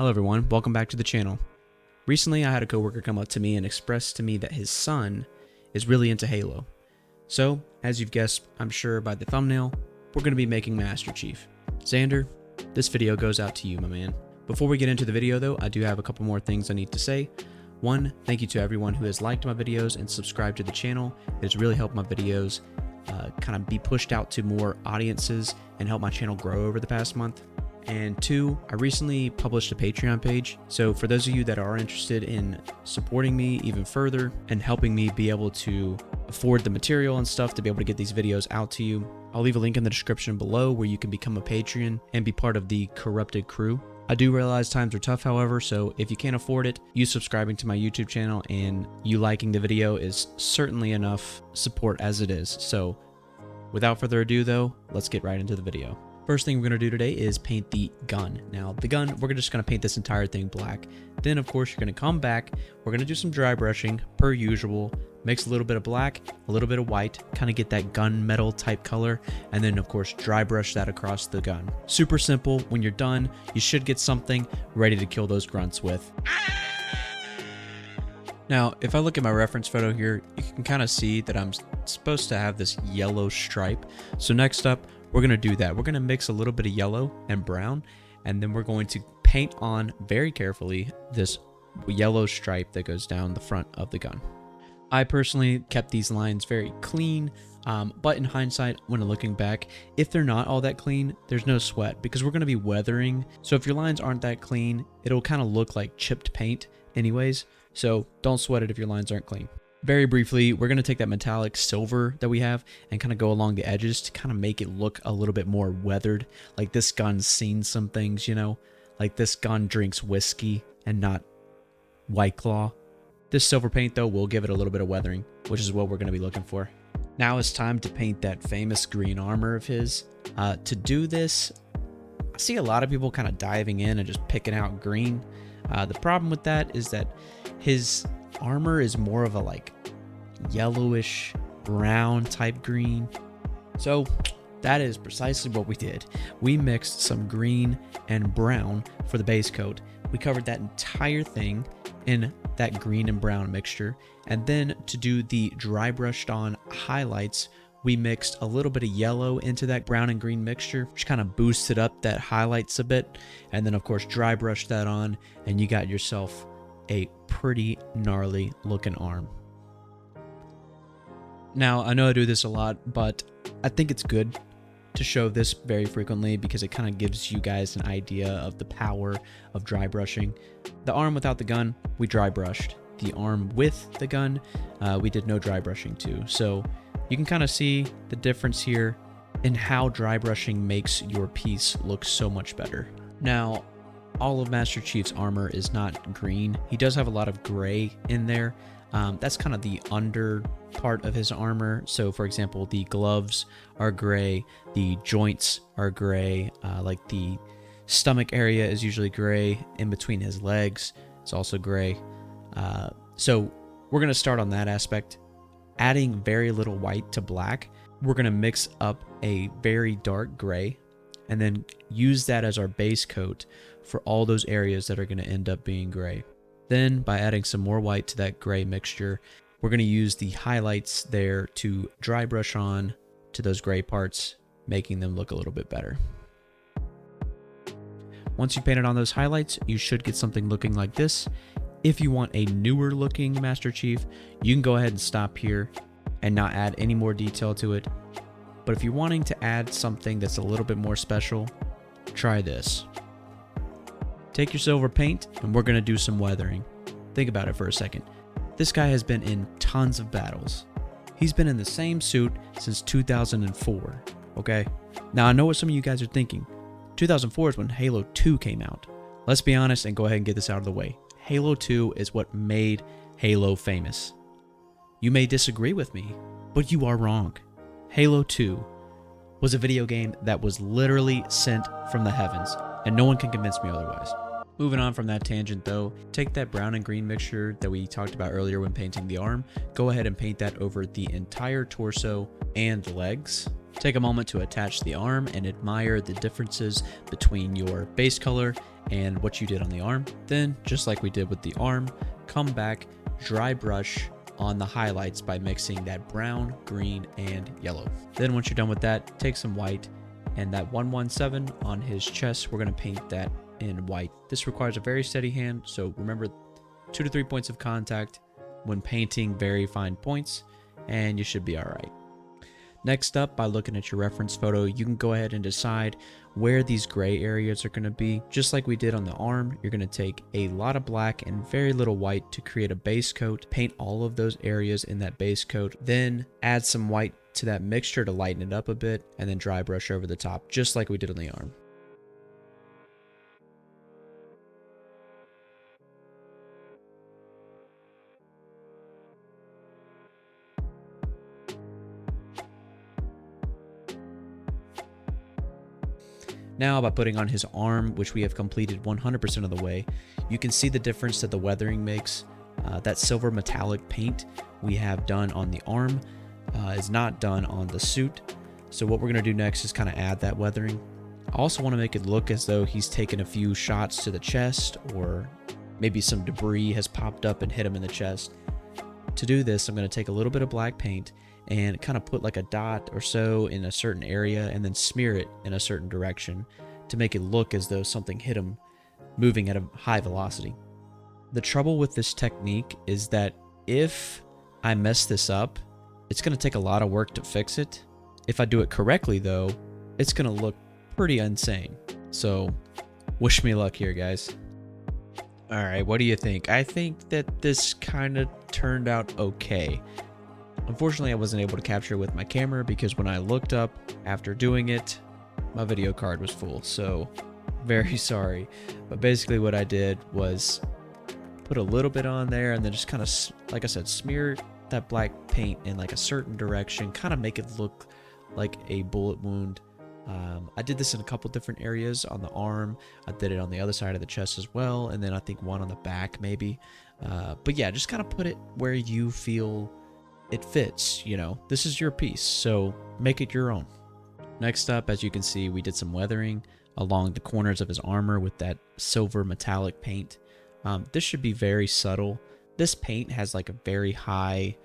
Hello everyone, welcome back to the channel. Recently I had a coworker come up to me and express to me that his son is really into Halo. So, as you've guessed, I'm sure by the thumbnail, we're going to be making Master Chief. Xander, this video goes out to you, my man. Before we get into the video though, I do have a couple more things I need to say. One, thank you to everyone who has liked my videos and subscribed to the channel. It has really helped my videos kind of be pushed out to more audiences and help my channel grow over the past month. And two, I recently published a Patreon page. So for those of you that are interested in supporting me even further and helping me be able to afford the material and stuff to be able to get these videos out to you, I'll leave a link in the description below where you can become a Patreon and be part of the Corrupted crew. I do realize times are tough, however, so if you can't afford it, you subscribing to my YouTube channel and you liking the video is certainly enough support as it is. So without further ado though, let's get right into the video. First thing we're going to do today is paint the gun. Now the gun, we're just going to paint this entire thing black. Then of course you're going to come back, we're going to do some dry brushing per usual, mix a little bit of black, a little bit of white, kind of get that gunmetal type color, and then of course dry brush that across the gun. Super simple. When you're done, you should get something ready to kill those grunts with. Now, if I look at my reference photo here, you can kind of see that I'm supposed to have this yellow stripe. So next up, we're going to do that. We're going to mix a little bit of yellow and brown, and then we're going to paint on very carefully this yellow stripe that goes down the front of the gun. I personally kept these lines very clean, but in hindsight, when looking back, if they're not all that clean, there's no sweat because we're going to be weathering. So if your lines aren't that clean, it'll kind of look like chipped paint anyways. So don't sweat it if your lines aren't clean. Very briefly, we're going to take that metallic silver that we have and kind of go along the edges to kind of make it look a little bit more weathered. Like this gun's seen some things, you know, like this gun drinks whiskey and not White Claw. This silver paint though will give it a little bit of weathering, which is what we're going to be looking for. Now it's time to paint that famous green armor of his. To do this, I see a lot of people kind of diving in and just picking out green. The problem with that is that his armor is more of a like yellowish brown type green. So that is precisely what we did. We mixed some green and brown for the base coat. We covered that entire thing in that green and brown mixture, and then to do the dry brushed on highlights, we mixed a little bit of yellow into that brown and green mixture, which kind of boosted up that highlights a bit, and then of course dry brushed that on, and you got yourself a pretty gnarly looking arm. Now I know I do this a lot, but I think it's good to show this very frequently because it kind of gives you guys an idea of the power of dry brushing. The arm without the gun, we dry brushed. The arm with the gun, we did no dry brushing too. So you can kind of see the difference here in how dry brushing makes your piece look so much better. Now, all of Master Chief's armor is not green. He does have a lot of gray in there. That's kind of the under part of his armor. So for example, the gloves are gray, the joints are gray, like the stomach area is usually gray, in between his legs it's also gray. So we're going to start on that aspect. Adding very little white to black, we're going to mix up a very dark gray and then use that as our base coat for all those areas that are going to end up being gray. Then by adding some more white to that gray mixture, we're going to use the highlights there to dry brush on to those gray parts, making them look a little bit better. Once you painted on those highlights, you should get something looking like this. If you want a newer looking Master Chief, you can go ahead and stop here and not add any more detail to it. But if you're wanting to add something that's a little bit more special, try this. Take your silver paint and we're going to do some weathering. Think about it for a second. This guy has been in tons of battles. He's been in the same suit since 2004, okay? Now I know what some of you guys are thinking. 2004 is when Halo 2 came out. Let's be honest and go ahead and get this out of the way. Halo 2 is what made Halo famous. You may disagree with me, but you are wrong. Halo 2 was a video game that was literally sent from the heavens, and no one can convince me otherwise. Moving on from that tangent though, take that brown and green mixture that we talked about earlier when painting the arm, go ahead and paint that over the entire torso and legs. Take a moment to attach the arm and admire the differences between your base color and what you did on the arm. Then, just like we did with the arm, come back, dry brush on the highlights by mixing that brown, green, and yellow. Then once you're done with that, take some white, and that 117 on his chest, we're going to paint that in white. This requires a very steady hand, so remember 2 to 3 points of contact when painting very fine points, and you should be all right. Next up, by looking at your reference photo, you can go ahead and decide where these gray areas are going to be. Just like we did on the arm, you're going to take a lot of black and very little white to create a base coat. Paint all of those areas in that base coat, then add some white to that mixture to lighten it up a bit, and then dry brush over the top, just like we did on the arm. Now, by putting on his arm, which we have completed 100% of the way, you can see the difference that the weathering makes. That silver metallic paint we have done on the arm is not done on the suit. So what we're going to do next is kind of add that weathering. I also want to make it look as though he's taken a few shots to the chest, or maybe some debris has popped up and hit him in the chest. To do this, I'm going to take a little bit of black paint and kind of put like a dot or so in a certain area and then smear it in a certain direction to make it look as though something hit him moving at a high velocity. The trouble with this technique is that if I mess this up, it's going to take a lot of work to fix it. If I do it correctly though, it's going to look pretty insane. So wish me luck here, guys. All right, what do you think? I think that this kind of turned out okay. Unfortunately, I wasn't able to capture it with my camera because when I looked up after doing it, my video card was full, so very sorry. But basically what I did was put a little bit on there and then just kind of, like I said, smear that black paint in like a certain direction, kind of make it look like a bullet wound. I did this in a couple different areas on the arm. I did it on the other side of the chest as well, and then I think one on the back maybe. But yeah, just kind of put it where you feel it fits, you know. This is your piece, so make it your own. Next up, as you can see, we did some weathering along the corners of his armor with that silver metallic paint. This should be very subtle. This paint has like a very high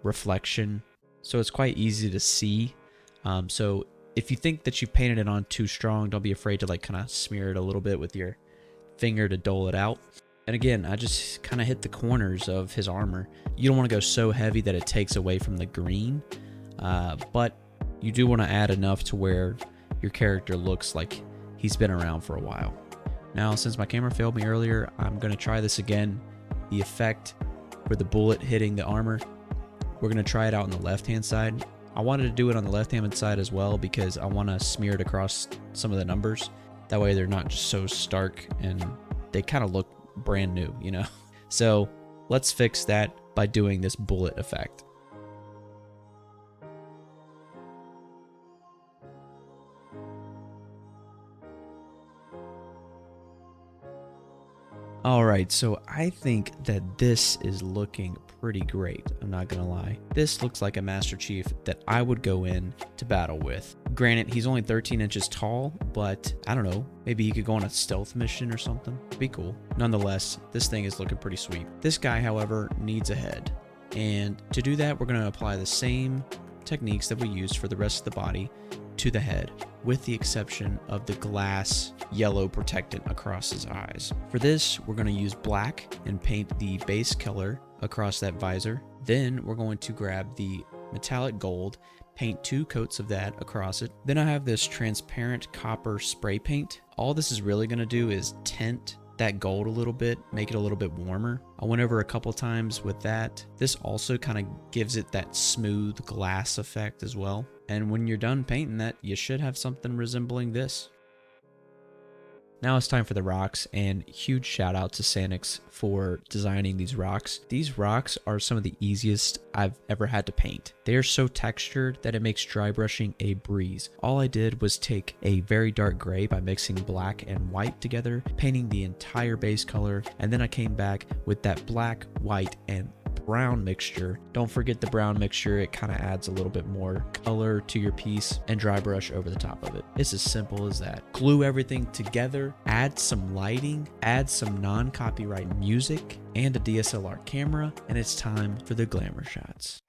reflection, so it's quite easy to see. So if you think that you painted it on too strong, don't be afraid to like kind of smear it a little bit with your finger to dull it out. And again, I just kind of hit the corners of his armor. You don't want to go so heavy that it takes away from the green, but you do want to add enough to where your character looks like he's been around for a while. Now, since my camera failed me earlier, I'm going to try this again. The effect for the bullet hitting the armor, we're going to try it out on the left-hand side. I wanted to do it on the left-hand side as well because I want to smear it across some of the numbers. That way they're not just so stark and they kind of look brand new, you know. So let's fix that by doing this bullet effect. All right, so I think that this is looking pretty great. I'm not gonna lie. This looks like a Master Chief that I would go in to battle with. Granted, he's only 13 inches tall, but I don't know, maybe he could go on a stealth mission or something. Be cool. Nonetheless, this thing is looking pretty sweet. This guy, however, needs a head. And to do that, we're gonna apply the same techniques that we used for the rest of the body to the head, with the exception of the glass yellow protectant across his eyes. For this, we're going to use black and paint the base color across that visor. Then we're going to grab the metallic gold, paint 2 coats of that across it. Then I have this transparent copper spray paint. All this is really going to do is tint that gold a little bit, make it a little bit warmer. I went over a couple times with that. This also kind of gives it that smooth glass effect as well. And when you're done painting that, you should have something resembling this. Now it's time for the rocks, and huge shout out to Sanix for designing these rocks. These rocks are some of the easiest I've ever had to paint. They are so textured that it makes dry brushing a breeze. All I did was take a very dark gray by mixing black and white together, painting the entire base color, and then I came back with that black, white, and brown mixture. Don't forget the brown mixture. It kind of adds a little bit more color to your piece, and dry brush over the top of it. It's as simple as that. Glue everything together, add some lighting, add some non-copyright music and a DSLR camera, and it's time for the glamour shots.